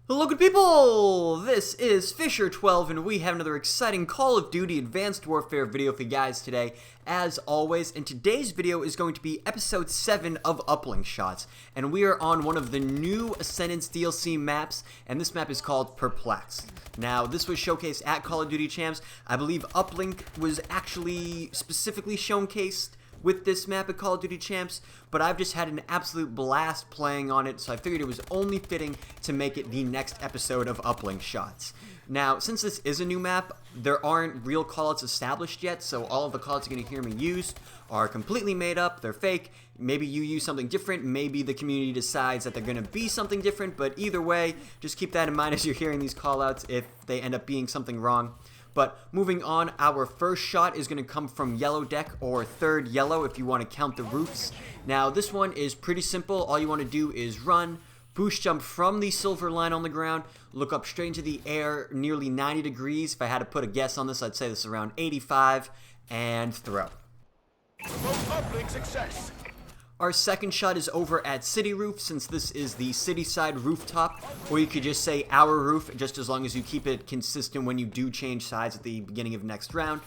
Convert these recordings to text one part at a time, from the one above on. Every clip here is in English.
Hello good people! This is FisherTwelve and we have another exciting Call of Duty Advanced Warfare video for you guys today, as always, and today's video is going to be episode 7 of Uplink shots, and we are on one of the new Ascendance DLC maps, and this map is called Perplexed. Now, this was showcased at Call of Duty Champs. I believe Uplink was actually specifically showcased with this map at Call of Duty Champs, but I've just had an absolute blast playing on it, so I figured it was only fitting to make it the next episode of Uplink Shots. Now, since this is a new map, there aren't real callouts established yet, so all of the callouts you're going to hear me use are completely made up, they're fake. Maybe you use something different, maybe the community decides that they're going to be something different, but either way, just keep that in mind as you're hearing these callouts if they end up being something wrong. But moving on, our first shot is going to come from yellow deck, or third yellow if you want to count the roofs. Now this one is pretty simple. All you want to do is run, boost jump from the silver line on the ground, look up straight into the air nearly 90 degrees. If I had to put a guess on this, I'd say this is around 85, and throw. Uplink success. Our second shot is over at City Roof, since this is the city side rooftop, or you could just say our roof, just as long as you keep it consistent when you do change sides at the beginning of next round.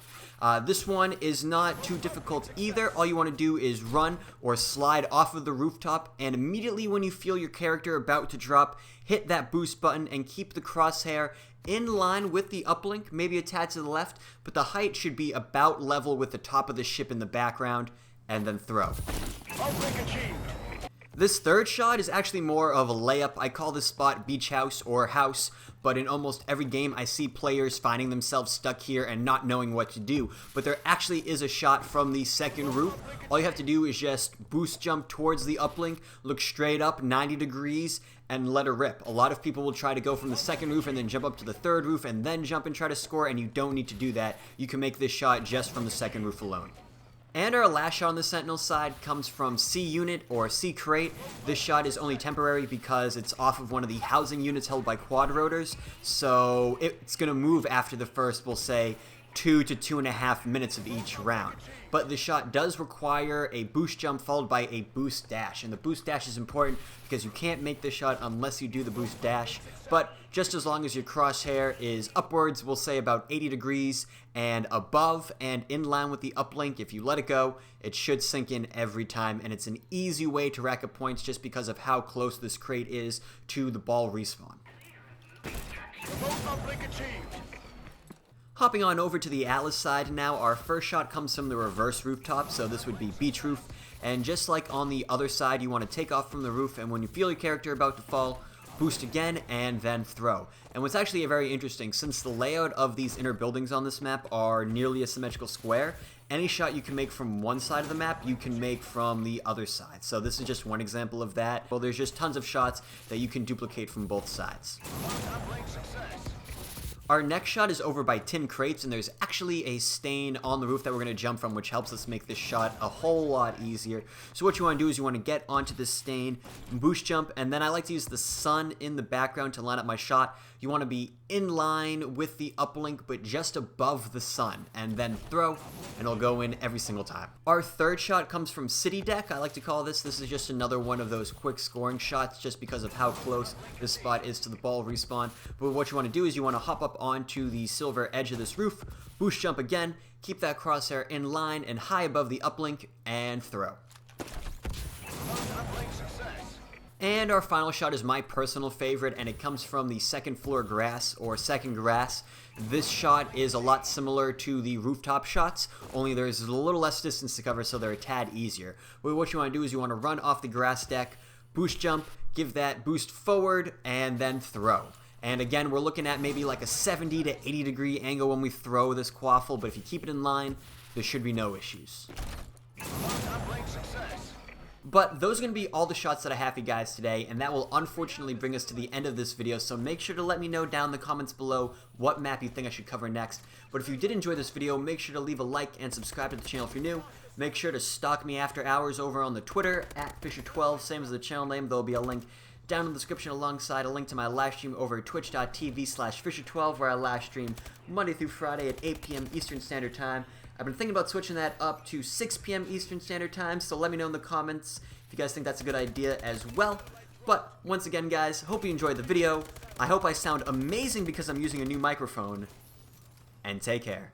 This one is not too difficult either. All you want to do is run or slide off of the rooftop, and immediately when you feel your character about to drop, hit that boost button and keep the crosshair in line with the uplink, maybe a tad to the left, but the height should be about level with the top of the ship in the background, and then throw. Uplink achieved. This third shot is actually more of a layup. I call this spot beach house or house, but in almost every game I see players finding themselves stuck here and not knowing what to do. But there actually is a shot from the second roof. All you have to do is just boost jump towards the uplink, look straight up 90 degrees, and let her rip. A lot of people will try to go from the second roof and then jump up to the third roof and then jump and try to score, and you don't need to do that. You can make this shot just from the second roof alone. And our last shot on the Sentinel side comes from C Unit or C Crate. This shot is only temporary because it's off of one of the housing units held by quad rotors, so it's going to move after the first, we'll say, 2 to 2.5 minutes of each round. But the shot does require a boost jump followed by a boost dash, and the boost dash is important because you can't make the shot unless you do the boost dash. But just as long as your crosshair is upwards, we'll say about 80 degrees and above and in line with the uplink, if you let it go, it should sink in every time, and it's an easy way to rack up points just because of how close this crate is to the ball respawn. Uplink achieved. Hopping on over to the Atlas side now, our first shot comes from the reverse rooftop, so this would be beach roof. And just like on the other side, you want to take off from the roof, and when you feel your character about to fall, boost again, and then throw. And what's actually very interesting, since the layout of these inner buildings on this map are nearly a symmetrical square, any shot you can make from one side of the map, you can make from the other side. So this is just one example of that. Well, there's just tons of shots that you can duplicate from both sides. Uplink success. Our next shot is over by tin crates, and there's actually a stain on the roof that we're going to jump from, which helps us make this shot a whole lot easier. So what you want to do is you want to get onto this stain, boost jump, and then I like to use the sun in the background to line up my shot. You want to be in line with the uplink, but just above the sun, and then throw, and it'll go in every single time. Our third shot comes from city deck, I like to call this. This is just another one of those quick scoring shots just because of how close this spot is to the ball respawn. But what you want to do is you want to hop up onto the silver edge of this roof, boost jump again, keep that crosshair in line and high above the uplink, and throw. Uplink success. And our final shot is my personal favorite, and it comes from the second floor grass, or second grass. This shot is a lot similar to the rooftop shots, only there's a little less distance to cover, so they're a tad easier. But what you want to do is you want to run off the grass deck, boost jump, give that boost forward, and then throw. And again, we're looking at maybe like a 70 to 80 degree angle when we throw this quaffle, but if you keep it in line, there should be no issues. Uplink success. But those are going to be all the shots that I have for you guys today, and that will unfortunately bring us to the end of this video, so make sure to let me know down in the comments below what map you think I should cover next. But if you did enjoy this video, make sure to leave a like and subscribe to the channel if you're new. Make sure to stalk me after hours over on the Twitter, at FisherTwelve, same as the channel name. There'll be a link down in the description alongside a link to my live stream over at twitch.tv/FisherTwelve, where I live stream Monday through Friday at 8 p.m. Eastern Standard Time. I've been thinking about switching that up to 6 p.m. Eastern Standard Time, so let me know in the comments if you guys think that's a good idea as well. But once again, guys, hope you enjoyed the video. I hope I sound amazing because I'm using a new microphone. And take care.